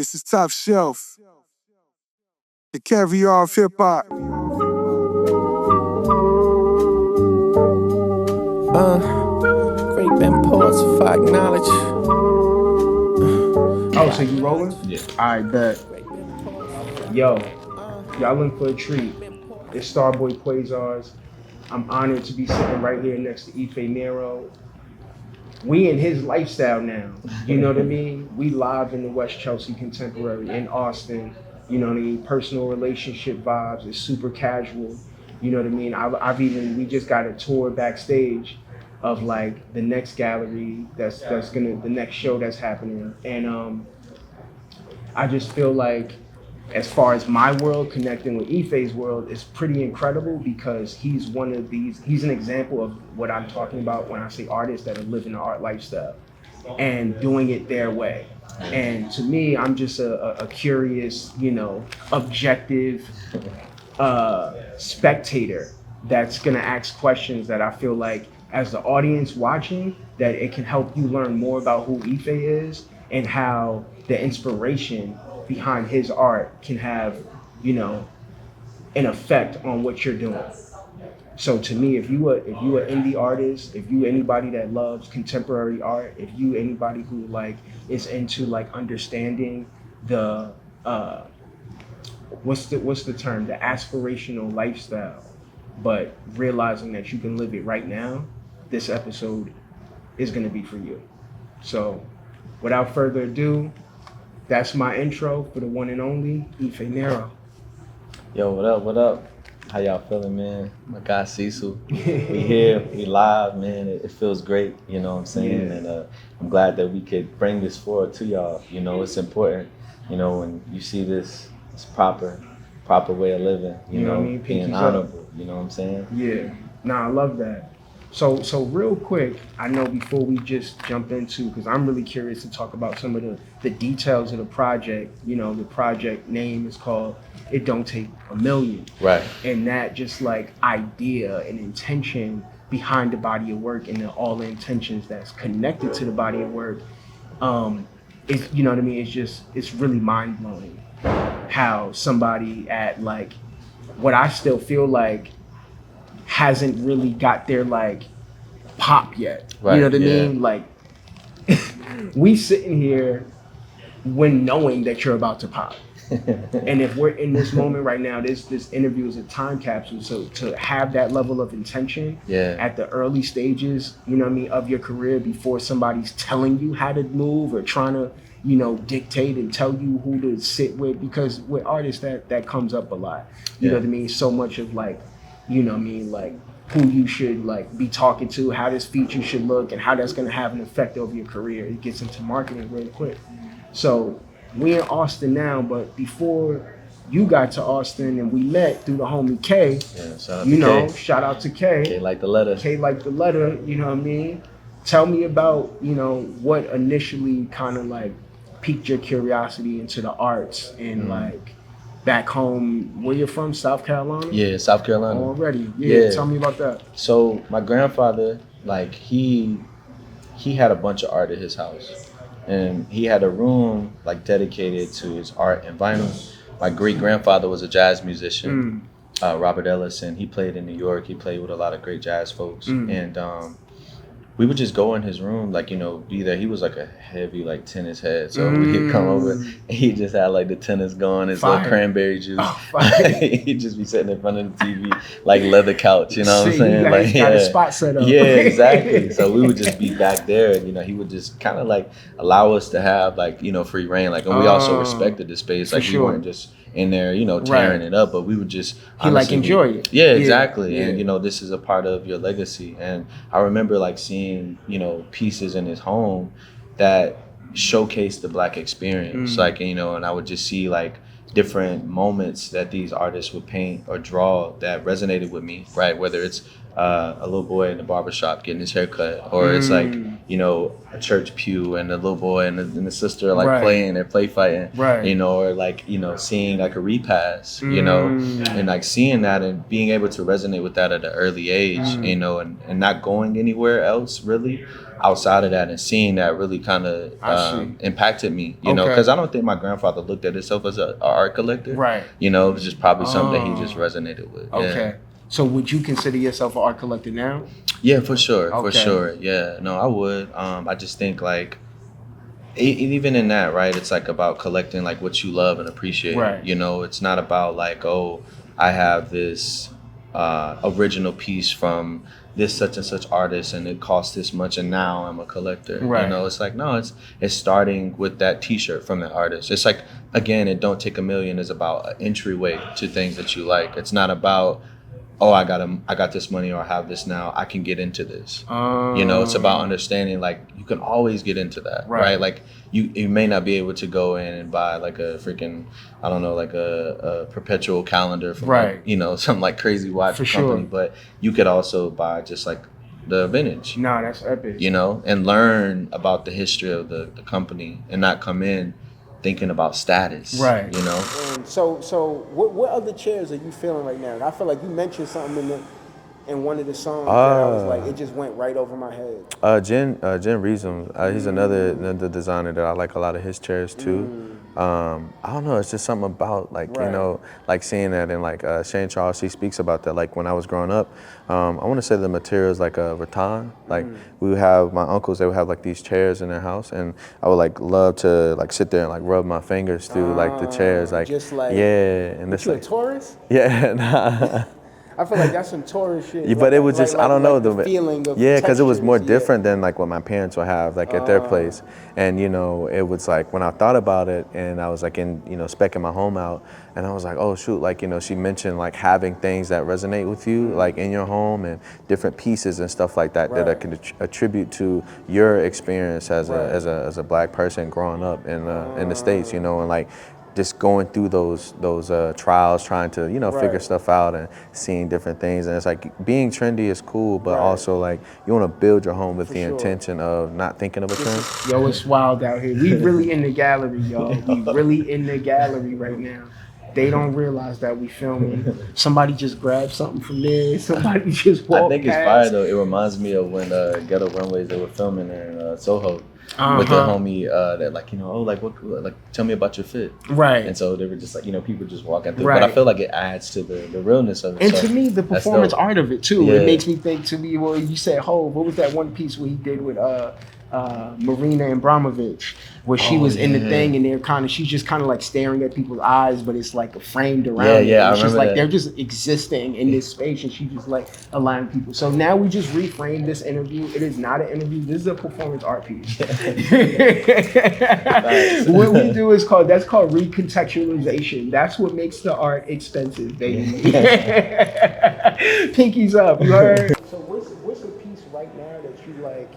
This is Top Shelf, the Caviar of hip hop. Great been poets for acknowledge. Oh, so you rolling? Yeah. I bet. Yo, y'all in for a treat. It's Starboi Quazarz. I'm honored to be sitting right here next to Ifé Neuro. We in his lifestyle now. You know what I mean? We live in the West Chelsea Contemporary in Austin. You know what I mean? Personal relationship vibes. It's super casual. You know what I mean? We just got a tour backstage of like the next gallery the next show that's happening. And I just feel like as far as my world connecting with Ife's world is pretty incredible because he's an example of what I'm talking about when I say artists that are living the art lifestyle and doing it their way. And to me, I'm just a curious, objective spectator that's gonna ask questions that I feel like as the audience watching, that it can help you learn more about who Ifé is and how the inspiration behind his art can have, an effect on what you're doing. So to me, if you an indie artist, if you anybody that loves contemporary art, if you anybody who like is into like understanding the what's the term, the aspirational lifestyle, but realizing that you can live it right now, this episode is going to be for you. So without further ado, that's my intro for the one and only Ifé Neuro. Yo, what up? How y'all feeling, man? My guy Cecil. We here, we live, man. It feels great, you know what I'm saying? Yeah. And I'm glad that we could bring this forward to y'all. You know, it's important, when you see this, it's proper way of living, you know, what I mean? being honorable, you know what I'm saying? Yeah, I love that. So real quick, I know before we just jump into, because I'm really curious to talk about some of the details of the project. The project name is called It Don't Take a Million. Right. And that just like idea and intention behind the body of work and all the intentions that's connected to the body of work, it's, you know what I mean? It's really mind blowing how somebody at like what I still feel like hasn't really got their like pop yet. Right, you know what I yeah. mean? Like we sitting here when knowing that you're about to pop. And if we're in this moment right now, this interview is a time capsule. So to have that level of intention at the early stages, of your career before somebody's telling you how to move or trying to, dictate and tell you who to sit with, because with artists that comes up a lot. You know what I mean? So much of like, like who you should like be talking to, how this feature should look, and how that's gonna have an effect over your career. It gets into marketing really quick. So we in Austin now, but before you got to Austin and we met through the homie K, shout out to K. K like the letter. K like the letter, you know what I mean? Tell me about, what initially kind of like piqued your curiosity into the arts and like back home, where you're from, South Carolina? Yeah, South Carolina. Already, yeah. Tell me about that. So my grandfather, like he had a bunch of art at his house, and he had a room like dedicated to his art and vinyl. My great grandfather was a jazz musician, Robert Ellison. He played in New York. He played with a lot of great jazz folks, and we would just go in his room, like, be there. He was like a heavy, like, tennis head. So he'd come over and he just had like the tennis going, his little cranberry juice. He'd just be sitting in front of the TV, like leather couch, you know what I'm saying? Like, got a spot set up. Yeah, exactly. So we would just be back there, and, he would just kind of like allow us to have like, free reign. Like, and we also respected the space. Like, we weren't just in there, tearing it up, but we would just enjoy it. Yeah, exactly. Yeah. And this is a part of your legacy. And I remember like seeing, pieces in his home that showcased the Black experience. Like, and I would just see like different moments that these artists would paint or draw that resonated with me, right? Whether it's a little boy in the barbershop getting his hair cut, or it's like, you know, a church pew and a little boy and the sister like playing and play fighting, you know, or like, you know, seeing like a repass, you know, and like seeing that and being able to resonate with that at an early age, you know, and not going anywhere else really outside of that, and seeing that really kind of impacted me, you know, because I don't think my grandfather looked at himself as an art collector, you know, it was just probably something that he just resonated with. Yeah. So would you consider yourself an art collector now? Yeah, for sure, for sure. Yeah, no, I would. I just think like, even in that, right? It's like about collecting like what you love and appreciate. Right. You know, it's not about like, oh, I have this original piece from this such and such artist and it costs this much and now I'm a collector. Right. You know, it's like, no, it's starting with that T-shirt from that artist. It's like, again, it Don't Take a Million is about an entryway to things that you like. It's not about, oh, I got this money or I have this now, I can get into this. You know, it's about understanding like you can always get into that, right? Like you may not be able to go in and buy like a freaking, I don't know, like a perpetual calendar from like, you know, some like crazy watch company, but you could also buy just like the vintage. Nah, that's epic. You know, and learn about the history of the company and not come in thinking about status, right? You know. So what other chairs are you feeling right now? I feel like you mentioned something in one of the songs that I was like, it just went right over my head. Jen Reesum, he's another designer that I like a lot of his chairs too. I don't know, it's just something about like, you know, like seeing that, and like Shane Charles, he speaks about that, like when I was growing up, I want to say the materials like a rattan, like we would have, my uncles, they would have like these chairs in their house, and I would like love to like sit there and like rub my fingers through like the chairs, like, just like, yeah. And you like, a Taurus? Yeah, nah. I feel like that's some Taurus shit. Yeah, but it was just, I don't know, the feeling of because it was more different than like what my parents would have like at their place. And you know, it was like when I thought about it and I was like in, you know, specking my home out, and I was like, oh shoot, like, you know, she mentioned like having things that resonate with you like in your home and different pieces and stuff like that that I can attribute to your experience as a black person growing up in the States, you know, and like just going through those trials, trying to, you know, figure stuff out and seeing different things. And it's like being trendy is cool, but also like you want to build your home with the intention of not thinking of a trend. Yo, it's wild out here. We really in the gallery, y'all. We really in the gallery right now. They don't realize that we filming. Somebody just grabbed something from there. Somebody just walked I think it's fire though. It reminds me of when Ghetto Runways, they were filming in Soho. With the homie that like, you know, oh, like what, like tell me about your fit, and so they were just like, you know, people just walking through, but I feel like it adds to the realness of it. And so, to me, the performance art of it too, it makes me think, to me, well, you said, what was that one piece where he did with Marina Abramovich, where she was in the thing and she's just kind of like staring at people's eyes, but it's like framed around. Yeah, it's just like that. They're just existing in this space, and she just like allowing people. So now we just reframe this interview. It is not an interview. This is a performance art piece. What we do is that's called recontextualization. That's what makes the art expensive, baby. Pinkies up, you heard? So what's a piece right now that you like?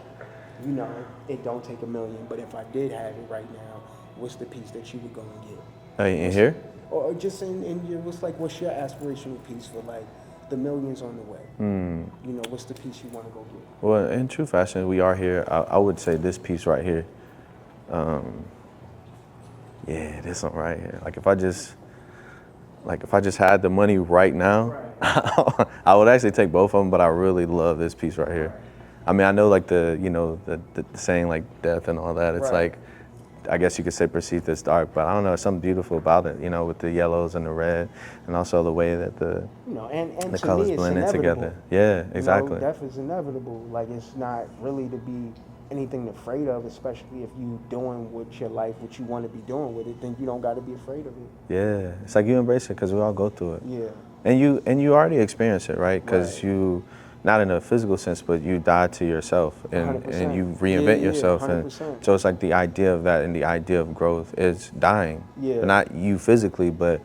You know, it don't take a million, but if I did have it right now, what's the piece that you would go and get? In here? Or just in your, what's your aspirational piece for like the millions on the way? You know, what's the piece you want to go get? Well, in true fashion, we are here. I would say this piece right here. Yeah, this one right here. Like if I just had the money right now, I would actually take both of them, but I really love this piece right here. I mean, I know like the saying like death and all that. It's like, I guess you could say perceived as dark, but I don't know, there's something beautiful about it, you know, with the yellows and the red, and also the way that the colors blend in together. Yeah, exactly. You know, death is inevitable. Like it's not really to be anything afraid of, especially if you doing with your life what you want to be doing with it, then you don't got to be afraid of it. Yeah, it's like you embrace it because we all go through it. Yeah. And you already experience it, right? Because you, not in a physical sense, but you die to yourself and you reinvent yourself. 100%. And so it's like the idea of that and the idea of growth is dying. Yeah. Not you physically, but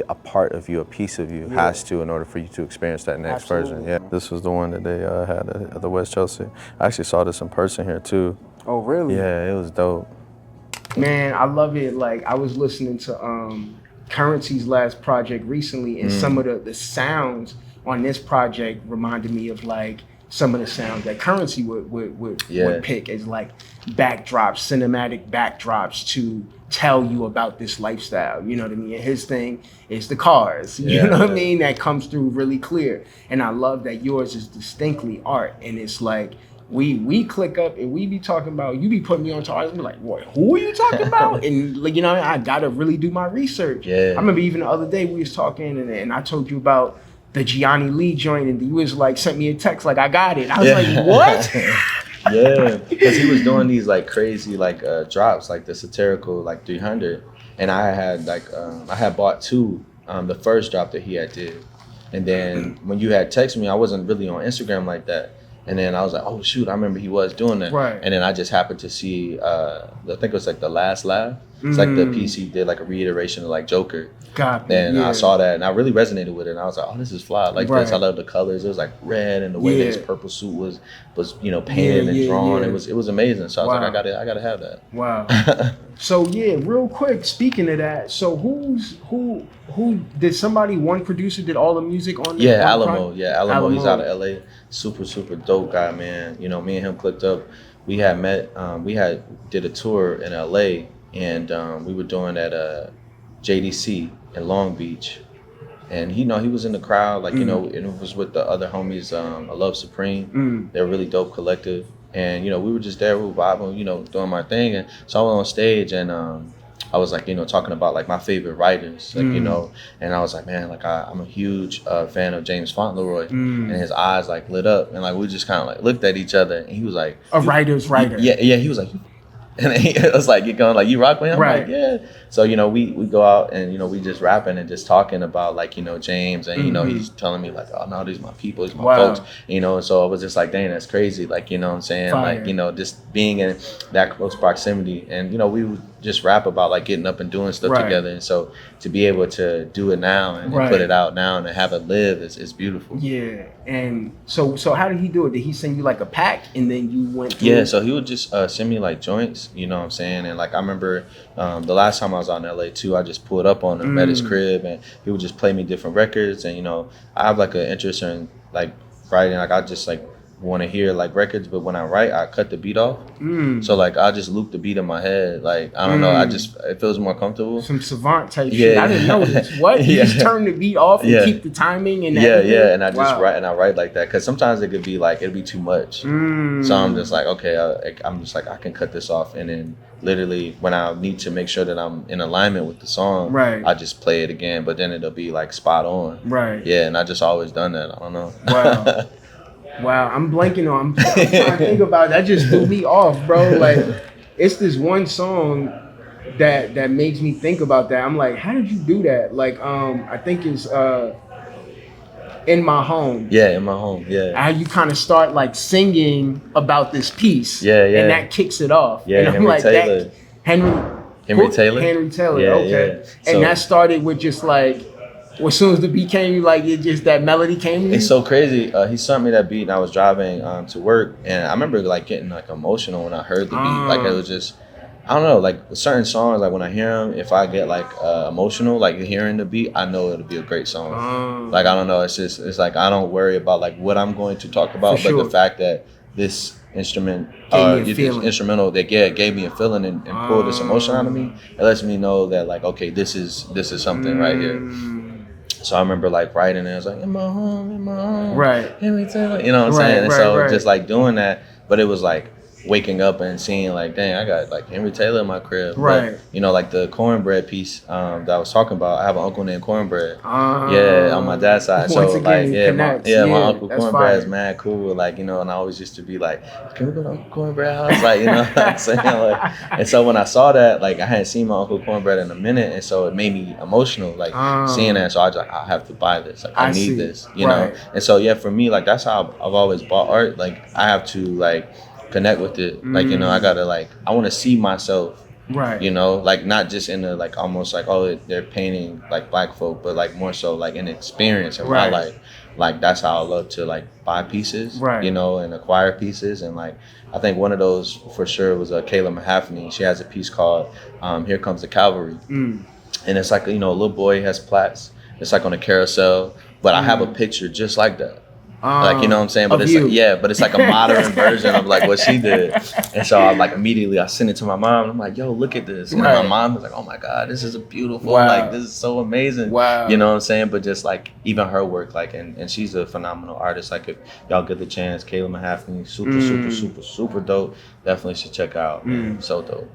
a part of you, a piece of you has to in order for you to experience that next version. Yeah. This was the one that they had at the West Chelsea. I actually saw this in person here too. Oh, really? Yeah, it was dope. Man, I love it. Like I was listening to Currency's last project recently, and some of the sounds on this project reminded me of like some of the sounds that Currency would pick as like backdrops, cinematic backdrops to tell you about this lifestyle. You know what I mean? And his thing is the cars. You know what I mean? That comes through really clear. And I love that yours is distinctly art. And it's like we click up and we be talking about, you be putting me on to artists, be like, what, who are you talking about? And like, you know, I gotta really do my research. I remember even the other day we was talking and I told you about the Gianni Lee joint, and you was like, sent me a text like, I got it. I was like, what? Because he was doing these like crazy like drops, like the satirical like 300, and I had like I had bought two, the first drop that he had did, and then when you had texted me, I wasn't really on Instagram like that, and then I was like, oh shoot, I remember he was doing that, and then I just happened to see I think it was like The Last Laugh. It's like the piece he did like a reiteration of like Joker. And I saw that and I really resonated with it. And I was like, oh, this is fly. Like this, I love the colors. It was like red, and the way that his purple suit was you know, painted and drawn. It was amazing. So I was like, I gotta have that. Wow. So real quick, speaking of that, so who did one producer did all the music on the Alamo. Alamo. He's out of LA. Super dope guy, man. You know, me and him clicked up. We had met. We did a tour in LA, and we were doing at JDC in Long Beach, and he was in the crowd, like you know, and it was with the other homies, I Love Supreme. They're a really dope collective, and you know, we were just there, we were vibing, you know, doing my thing, and so I went on stage, and I was like, you know, talking about like my favorite writers, like you know, and I was like, man, like I'm a huge fan of James Fauntleroy, and his eyes like lit up, and like we just kind of like looked at each other, and he was like, a writer's writer. He was like, and it was like, you're going like, you rock with him? I'm like, yeah. So, you know, we go out and, you know, we just rapping and just talking about like, you know, James, and, you know, he's telling me like, oh no, these my people, these my folks, you know, and so I was just like, dang, that's crazy. Like, you know what I'm saying? Fire. Like, you know, just being in that close proximity, and, you know, we would just rap about like getting up and doing stuff together. And so to be able to do it now and put it out now and have it live is beautiful. Yeah. And so how did he do it? Did he send you like a pack and then you went through? Yeah, so he would just send me like joints, you know what I'm saying? And like I remember the last time I was out in LA too, I just pulled up on him at his crib, and he would just play me different records. And you know, I have like an interest in like writing, like I just like want to hear like records, but when I write, I cut the beat off. So like I just loop the beat in my head, like I don't know, it feels more comfortable. Some savant type shit. I didn't know this. What? You just turn the beat off and keep the timing and everything? And I just write like that, because sometimes it could be like it'd be too much. So I'm just like, okay, I'm just like, I can cut this off, and then literally when I need to make sure that I'm in alignment with the song, I just play it again, but then it'll be like spot on. And I just always done that. I don't know. Wow, I'm blanking on. I'm trying to think about it. That just threw me off, bro. Like, it's this one song that makes me think about that. I'm like, how did you do that? Like, I think it's In My Home. In My Home. How you kind of start like singing about this piece. And that kicks it off. And I'm Henry like, Taylor. Henry Taylor. Okay. And that started with just like, well, as soon as the beat came, like it just that melody came to you? It's so crazy. He sent me that beat, and I was driving to work, and I remember like getting like emotional when I heard the beat. Like it was just, I don't know, like certain songs, like when I hear them, if I get like emotional, like hearing the beat, I know it'll be a great song. Like I don't know, it's like I don't worry about like what I'm going to talk about, but the fact that this instrumental that gave me a feeling and pulled this emotion out of me, it lets me know that like, okay, this is something right here. So I remember like writing, and I was like, in my home, Henry Taylor, you know what I'm saying? And so just like doing that, but it was like waking up and seeing like, dang, I got like Henry Taylor in my crib. But, you know, like the cornbread piece that I was talking about, I have an uncle named Cornbread. On my dad's side. So like, my uncle Cornbread is mad cool. Like, you know, and I always used to be like, can we go to Uncle Cornbread house? Like, you know what I'm saying? Like, and so when I saw that, like I hadn't seen my Uncle Cornbread in a minute, and so it made me emotional, like seeing that. So I was like, I have to buy this. Like I need this, you know? And so for me, like that's how I've always bought art. Like I have to like connect with it, like you know, I gotta like, I want to see myself, you know, like not just in the like almost like, oh, they're painting like black folk, but like more so like an experience in my life. Like that's how I love to like buy pieces, you know, and acquire pieces. And like I think one of those for sure was Kayla Mahaffney. She has a piece called Here Comes the Cavalry, and it's like, you know, a little boy has plaits. It's like on a carousel, but I have a picture just like that. Like, you know what I'm saying? But Of it's you. like, yeah, but it's like a modern version of like what she did. And so I like immediately I sent it to my mom. And I'm like, yo, look at this. And Right. my mom was like, oh my God, this is a beautiful, Wow. like this is so amazing. Wow. You know what I'm saying? But just like even her work, like and she's a phenomenal artist. Like if y'all get the chance, Kayla Mahaffey, super dope. Definitely should check out. So dope.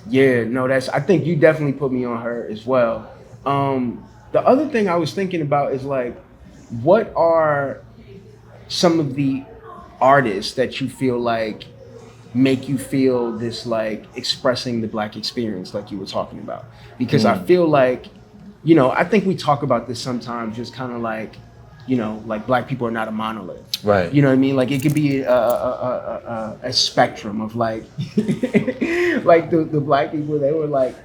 Yeah, no, I think you definitely put me on her as well. The other thing I was thinking about is like, what are some of the artists that you feel like make you feel this like expressing the Black experience like you were talking about? Because I feel like, you know, I think we talk about this sometimes, just kind of like, you know, like Black people are not a monolith. Right. You know what I mean? Like it could be a spectrum of like, like the Black people, they were like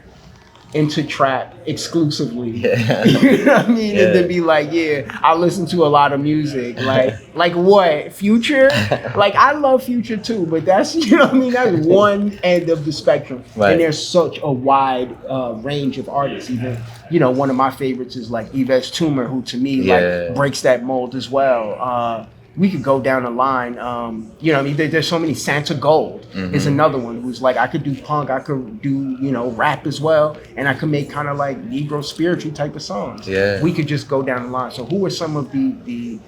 into trap exclusively. Yeah. You know what I mean? Yeah. And then be like, yeah, I listen to a lot of music. Like what? Future? Like I love Future too, but that's, you know what I mean? That's one end of the spectrum. Right. And there's such a wide range of artists. Even, you know, one of my favorites is like Yves Tumor, who to me like breaks that mold as well. We could go down the line. You know, I mean, there's so many. Santa Gold is another one who's like, I could do punk, I could do, you know, rap as well, and I could make kind of like Negro spiritual type of songs. Yeah. We could just go down the line. So who are some of the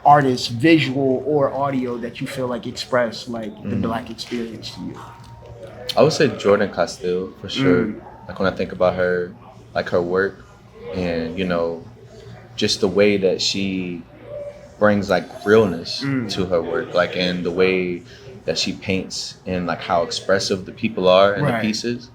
artists, visual or audio, that you feel like express like the Black experience to you? I would say Jordan Castile for sure. Like when I think about her, like her work, and you know, just the way that she brings like realness to her work, like and the way that she paints and like how expressive the people are in the pieces.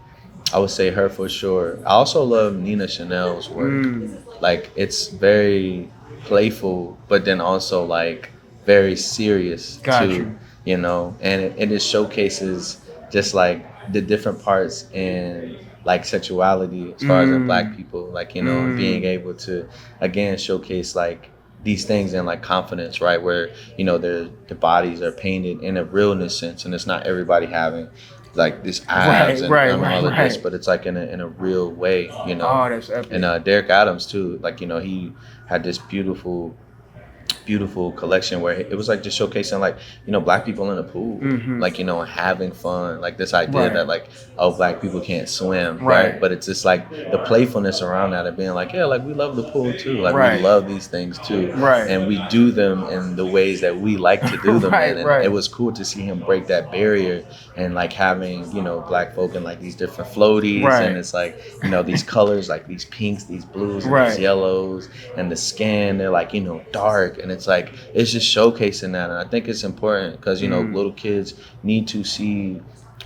I would say her for sure. I also love Nina Chanel's work. Like it's very playful, but then also like very serious too. You know, and it just showcases just like the different parts in like sexuality as far as in Black people, like, you know, and being able to again showcase like these things in like confidence, right? Where, you know, the bodies are painted in a realness sense, and it's not everybody having like this abs and all of this, but it's like in a real way, you know. Oh, that's epic. And Derek Adams too, like, you know, he had this beautiful collection where it was like just showcasing like, you know, Black people in the pool, like, you know, having fun, like this idea that like, oh, Black people can't swim, right? But it's just like the playfulness around that of being like, yeah, like we love the pool too, like we love these things too, and we do them in the ways that we like to do them in. And it was cool to see him break that barrier and like having, you know, Black folk in like these different floaties, and it's like, you know, these colors, like these pinks, these blues, and these yellows, and the skin, they're like, you know, dark, and it's like, it's just showcasing that. And I think it's important because, you know, little kids need to see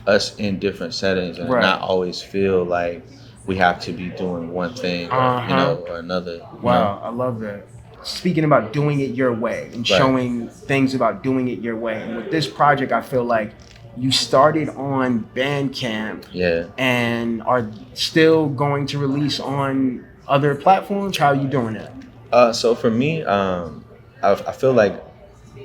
us in different settings and not always feel like we have to be doing one thing or, you know, or another. Wow, I love that. Speaking about doing it your way and showing things about doing it your way. And with this project, I feel like you started on Bandcamp and are still going to release on other platforms. How are you doing that? So for me, I feel like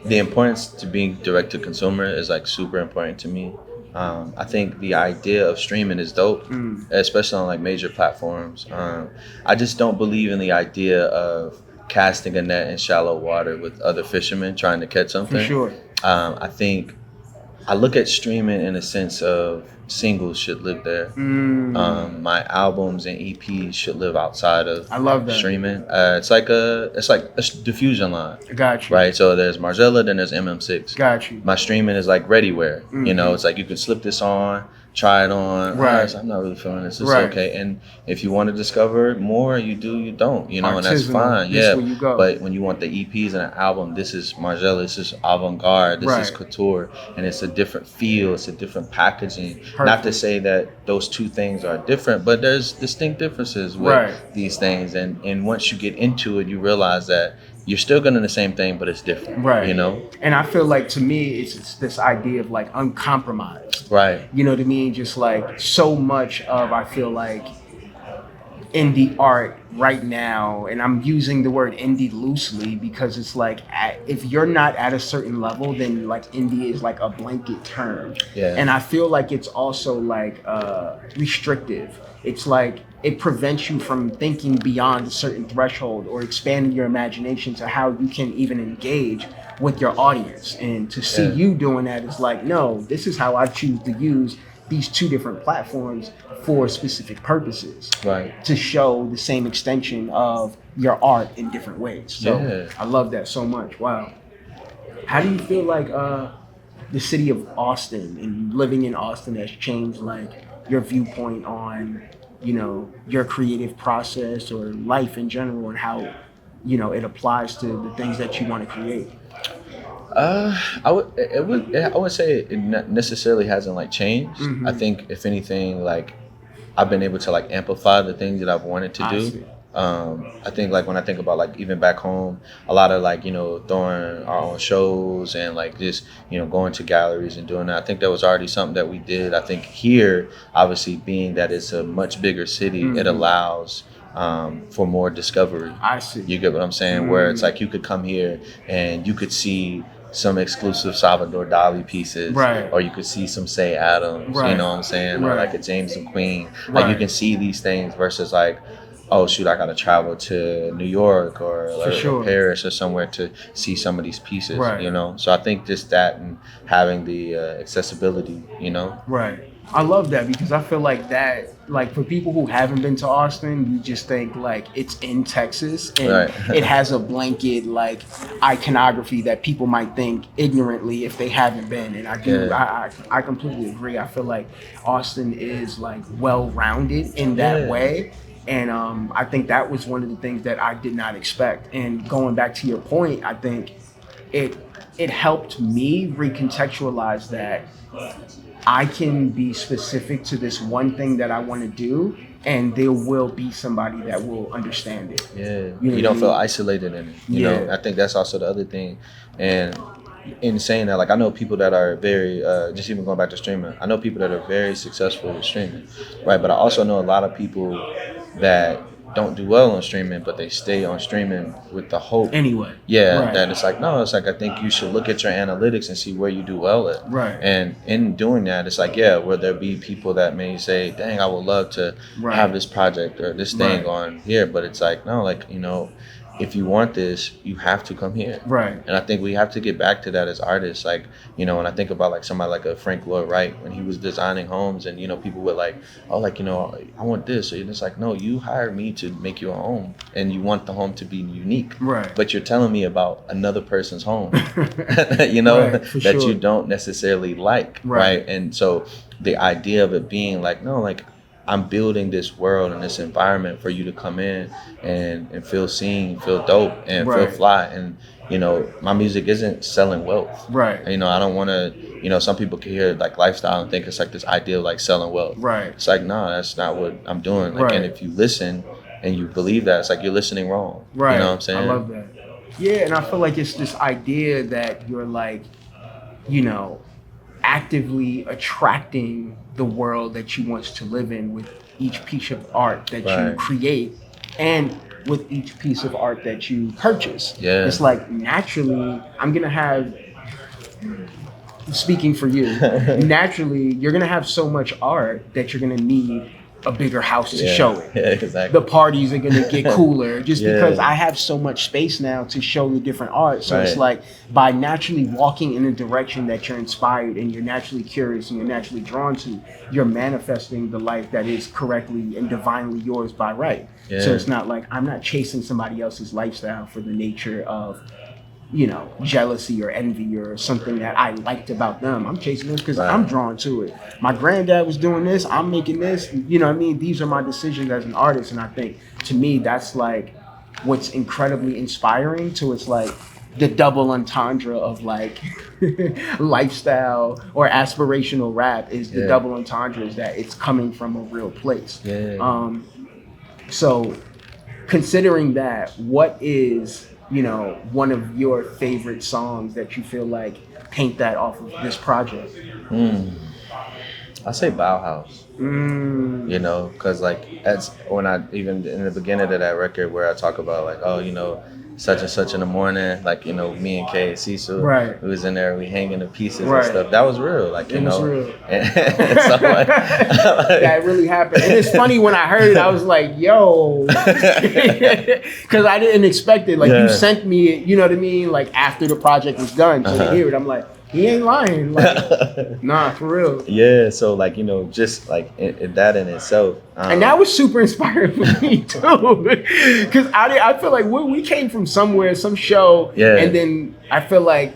the importance to being direct to consumer is like super important to me. I think the idea of streaming is dope, especially on like major platforms. I just don't believe in the idea of casting a net in shallow water with other fishermen trying to catch something. For sure. I think I look at streaming in a sense of singles should live there. My albums and EPs should live outside of streaming. It's like a diffusion line. Got you. Right. So there's Margella, then there's MM6. Got you. My streaming is like readyware. You know, it's like you can slip this on, try it on. Right. I'm not really feeling this. It's okay. And if you want to discover more, you do, you don't. You know, and that's fine. Yeah. Where you go. But when you want the EPs and an album, this is Margella, this is avant-garde, this is couture, and it's a different feel, it's a different packaging. Perfect. Not to say that those two things are different, but there's distinct differences with these things. And once you get into it, you realize that you're still gonna do the same thing, but it's different. Right. You know? And I feel like to me, it's this idea of like uncompromised. Right. You know what I mean? Just like so much of, I feel like indie art right now, and I'm using the word indie loosely because it's like if you're not at a certain level, then like indie is like a blanket term. Yeah. And I feel like it's also like restrictive. It's like it prevents you from thinking beyond a certain threshold or expanding your imagination to how you can even engage with your audience. And to see you doing that is like, no, this is how I choose to use these two different platforms for specific purposes, Right. to show the same extension of your art in different ways. So Yeah. I love that so much. Wow. How do you feel like the city of Austin and living in Austin has changed like your viewpoint on, you know, your creative process or life in general, and how, you know, it applies to the things that you want to create? I would say it not necessarily hasn't like changed. Mm-hmm. I think if anything, like I've been able to like amplify the things that I've wanted to I do. see. I think like when I think about like even back home, a lot of like, you know, throwing our own shows and like just, you know, going to galleries and doing that. I think that was already something that we did. I think here, obviously being that it's a much bigger city, it allows for more discovery. I see. You get what I'm saying? Where it's like you could come here and you could see some exclusive Salvador Dali pieces, Right. or you could see some Say Adams, Right. you know what I'm saying, or Right. like a James and Queen. Like you Right. can see these things versus like, oh shoot, I gotta travel to New York or sure. Paris or somewhere to see some of these pieces, Right. you know. So I think just that and having the accessibility, you know. Right. I love that because I feel like that, like for people who haven't been to Austin, you just think like it's in Texas and Right. it has a blanket like iconography that people might think ignorantly if they haven't been. And I do, Yeah. I completely agree. I feel like Austin is like well-rounded in that Yeah. way. And I think that was one of the things that I did not expect. And going back to your point, I think it helped me recontextualize that I can be specific to this one thing that I want to do, and there will be somebody that will understand it. Yeah, You know you what don't I feel mean? isolated in it. You know, Yeah. I think that's also the other thing. And in saying that, like I know people that are very, just even going back to streaming, I know people that are very successful with streaming, right? But I also know a lot of people that don't do well on streaming, but they stay on streaming with the hope. Anyway. Yeah, Right. that it's like, no, it's like I think you should look at your analytics and see where you do well at. Right. And in doing that, it's like, yeah, will there be people that may say, dang, I would love to Right. have this project or this thing Right. on here, but it's like, no, like, you know, if you want this, you have to come here. Right. And I think we have to get back to that as artists. Like, you know, when I think about like somebody like a Frank Lloyd Wright, when he was designing homes and, you know, people would like, oh, like, you know, I want this. And it's like, no, you hired me to make you a home and you want the home to be unique. Right. But you're telling me about another person's home, you know, Right, for that sure. you don't necessarily like. Right. Right. And so the idea of it being like, no, like, I'm building this world and this environment for you to come in and feel seen, feel dope, and Right. feel fly. And, you know, my music isn't selling wealth. Right. You know, I don't want to, you know, some people can hear like lifestyle and think it's like this idea of like selling wealth. Right. It's like, no, that's not what I'm doing. Like, Right. and if you listen and you believe that, it's like you're listening wrong. Right. You know what I'm saying? I love that. Yeah, and I feel like it's this idea that you're like, you know, actively attracting the world that you want to live in with each piece of art that you Right. create and with each piece of art that you purchase. Yeah. It's like naturally I'm gonna have, speaking for you, naturally you're gonna have so much art that you're gonna need a bigger house to Yeah. show it. Yeah, exactly. The parties are gonna get cooler just Yeah. because I have so much space now to show the different art. So it's Right. like by naturally walking in a direction that you're inspired and you're naturally curious and you're naturally drawn to, you're manifesting the life that is correctly and divinely yours by right. So Yeah. it's not like I'm not chasing somebody else's lifestyle for the nature of, you know, jealousy or envy or something that I liked about them. I'm chasing this because Right. I'm drawn to it. My granddad was doing this. I'm making this. You know what I mean? These are my decisions as an artist. And I think to me, that's like what's incredibly inspiring to it's like the double entendre of like lifestyle or aspirational rap is the Yeah. double entendre is that it's coming from a real place. Yeah. So considering that, what is, you know, one of your favorite songs that you feel like paint that off of this project? I say Bauhaus. Mm. You know, because like that's when I even in the beginning of that record where I talk about like, oh, you know, such and such in the morning, like, you know, me and Kay and Cecil, Right. we was in there, we hanging the pieces Right. and stuff. That was real, like, you It was know. real. And so, like, that really happened. And it's funny when I heard it, I was like, yo, because I didn't expect it. Like, you sent me it, you know what I mean? Like, after the project was done, so to hear it, I'm like, he ain't lying. Like, nah, for real. Yeah, so like, you know, just like that in itself. And that was super inspiring for me too, because I feel like we came from somewhere, some show, and then I feel like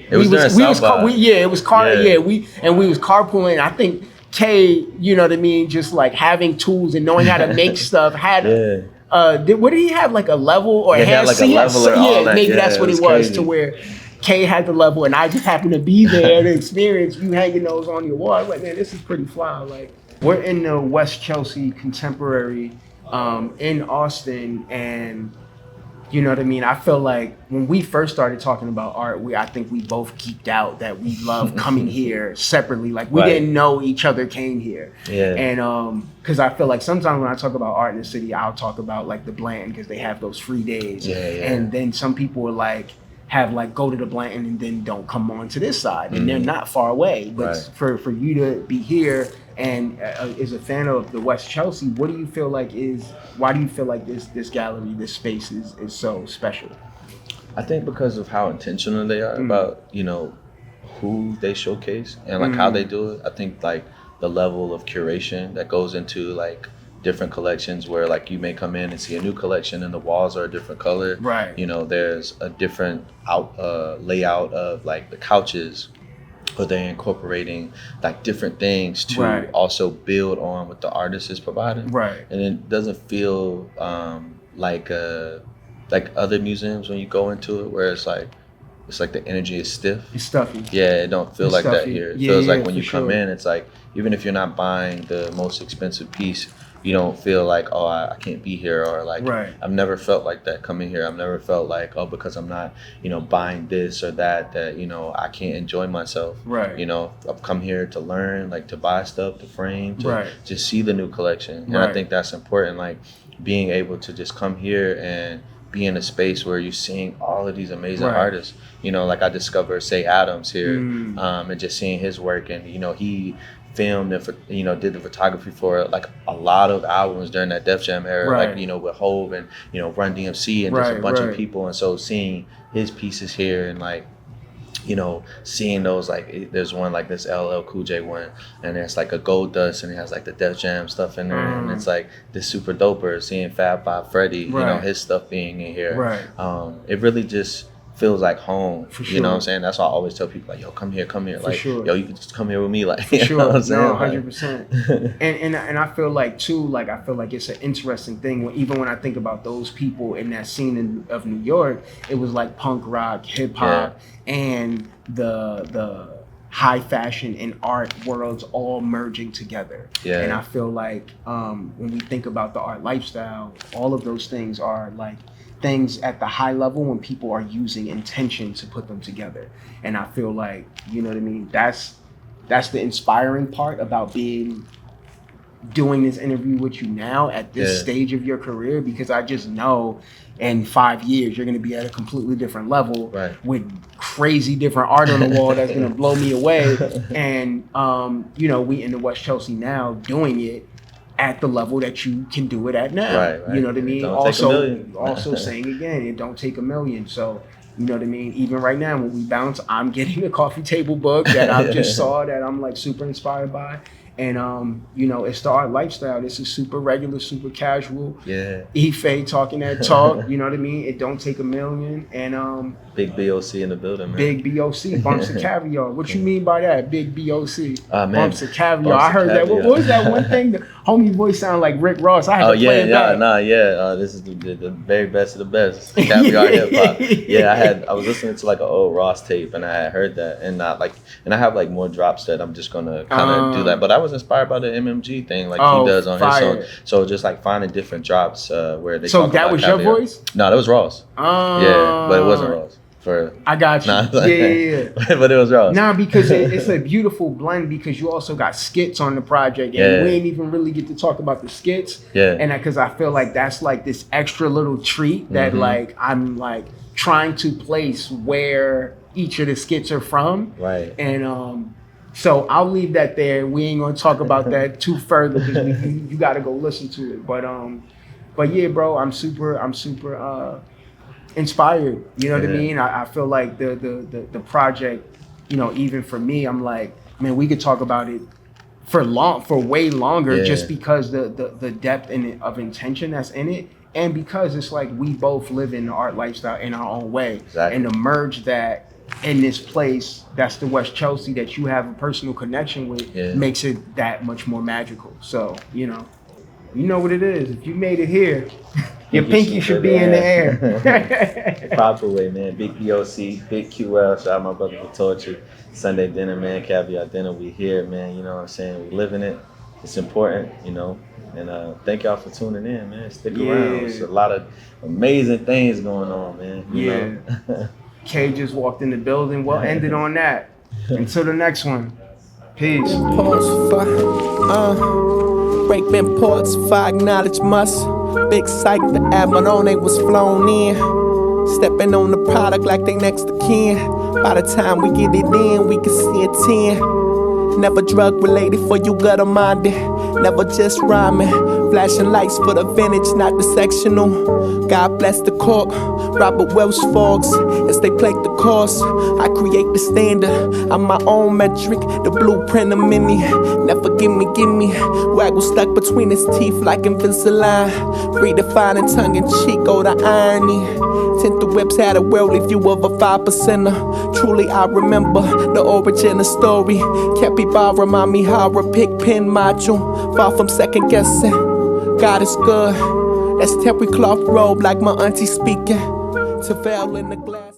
it was during South by. It was we was carpooling. I think Kay, you know what I mean, just like having tools and knowing how to make stuff. What did he have, like a level or had like a level or all that? Maybe that's what it was crazy. To where Kay had the level and I just happened to be there to experience you hanging those on your wall. I was like, man, this is pretty fly. Like, we're in the West Chelsea Contemporary in Austin, and you know what I mean? I feel like when we first started talking about art, I think we both geeked out that we love coming here separately. Like, we didn't know each other came here. Yeah. And because I feel like sometimes when I talk about art in the city, I'll talk about like the Blanton because they have those free days. Yeah. And then some people are like, go to the Blanton and then don't come on to this side, and they're not far away. But for you to be here and is a fan of the West Chelsea, why do you feel like this gallery, this space is so special? I think because of how intentional they are about, you know, who they showcase and like how they do it. I think like the level of curation that goes into like different collections where like you may come in and see a new collection and the walls are a different color. Right. You know, there's a different layout of like the couches, but they're incorporating like different things to also build on what the artist is providing. Right. And it doesn't feel like other museums when you go into it where it's like the energy is stiff. It's stuffy. Yeah, it don't feel like stuffy. That here. It feels like when you come in, it's like even if you're not buying the most expensive piece, you don't feel like, oh, I can't be here, or like, I've never felt like that coming here. I've never felt like, oh, because I'm not, you know, buying this or that, you know, I can't enjoy myself. Right. You know, I've come here to learn, like to buy stuff, to frame, to just see the new collection. And I think that's important, like being able to just come here and be in a space where you're seeing all of these amazing artists. You know, like I discovered Say Adams here, and just seeing his work, and, you know, he filmed and, you know, did the photography for like a lot of albums during that Def Jam era, like, you know, with Hove and, you know, Run DMC and just a bunch of people. And so seeing his pieces here and like, you know, seeing those, like there's one like this LL Cool J one, and it's like a Gold Dust and it has like the Def Jam stuff in there, and it's like this super doper. Seeing Fab Five Freddy, you know, his stuff being in here, it really just feels like home. For sure. You know what I'm saying? That's why I always tell people like, yo, come here. For like, yo, you can just come here with me, like, for sure. Know what I'm saying? No, 100%. and I feel like too, like I feel like it's an interesting thing even when I think about those people in that scene of New York, it was like punk rock, hip hop, and the high fashion and art worlds all merging together. Yeah. And I feel like when we think about the art lifestyle, all of those things are like things at the high level when people are using intention to put them together. And I feel like, you know what I mean, that's the inspiring part about doing this interview with you now at this stage of your career, because I just know in 5 years you're going to be at a completely different level with crazy different art on the wall that's going to blow me away. And you know, we in the West Chelsea now doing it at the level that you can do it at now. Right. You know what I mean? Also saying again, it don't take $1 million. So, you know what I mean? Even right now when we bounce, I'm getting a coffee table book that I just saw that I'm like super inspired by. And you know, it's the art lifestyle. This is super regular, super casual. Yeah. Ifé talking that talk, you know what I mean? It don't take $1 million. And big BOC in the building, man. Big BOC, bumps of caviar. What you mean by that? Big BOC. Bumps of caviar. I heard that. What was that one thing? The homie voice sounded like Rick Ross. I had to play it back. This is the very best of the best. Caviar hip hop. Yeah, I was listening to like an old Ross tape, and I had heard that, and I have like more drops that I'm just gonna kind of do that. But I was inspired by the MMG thing, like he does on his song. So just like finding different drops where they. So that was your voice? No, that was Ross. Yeah, but it wasn't Ross. for. I got you. Nah, Yeah. But it was raw. Nah, because it's a beautiful blend because you also got skits on the project, and we ain't even really get to talk about the skits. Yeah. And because I feel like that's like this extra little treat that like I'm like trying to place where each of the skits are from. Right. And so I'll leave that there. We ain't gonna talk about that too further because you got to go listen to it. But yeah, bro, I'm super inspired. You know what I mean? I feel like the project, you know, even for me, I'm like, man, we could talk about it for way longer just because the depth of intention that's in it, and because it's like we both live in the art lifestyle in our own way, and to merge that in this place that's the West Chelsea that you have a personal connection with makes it that much more magical. So you know what it is. If you made it here, your pinky should be in the air. Proper way, man. Big BOC, Big QL. Shout out my brother for torture. Sunday dinner, man. Caviar dinner. We here, man. You know what I'm saying? We living it. It's important, you know. And thank y'all for tuning in, man. Stick around. There's a lot of amazing things going on, man. You know? K just walked in the building. We'll end it on that. Until the next one. Peace. Pause for, break them ports, for acknowledge must. Big psych, the Abalone was flown in. Stepping on the product like they next to kin. By the time we get it in, we can see a 10. Never drug related for you gutter minded. Never just rhyming. Flashing lights for the vintage, not the sectional. God bless the cork. Robert Welsh fogs as they plate the course. I create the standard. I'm my own metric. The blueprint of many. Never gimme. Waggle stuck between his teeth like Invisalign. Redefining tongue in cheek, oh the irony. Tint the whips had a worldly view of a 5%er. Truly I remember the origin of story. Capybara remind me how a pick pen module. Far from second guessing. God is good. That's terry cloth robe like my auntie speaking. To veil in the glass.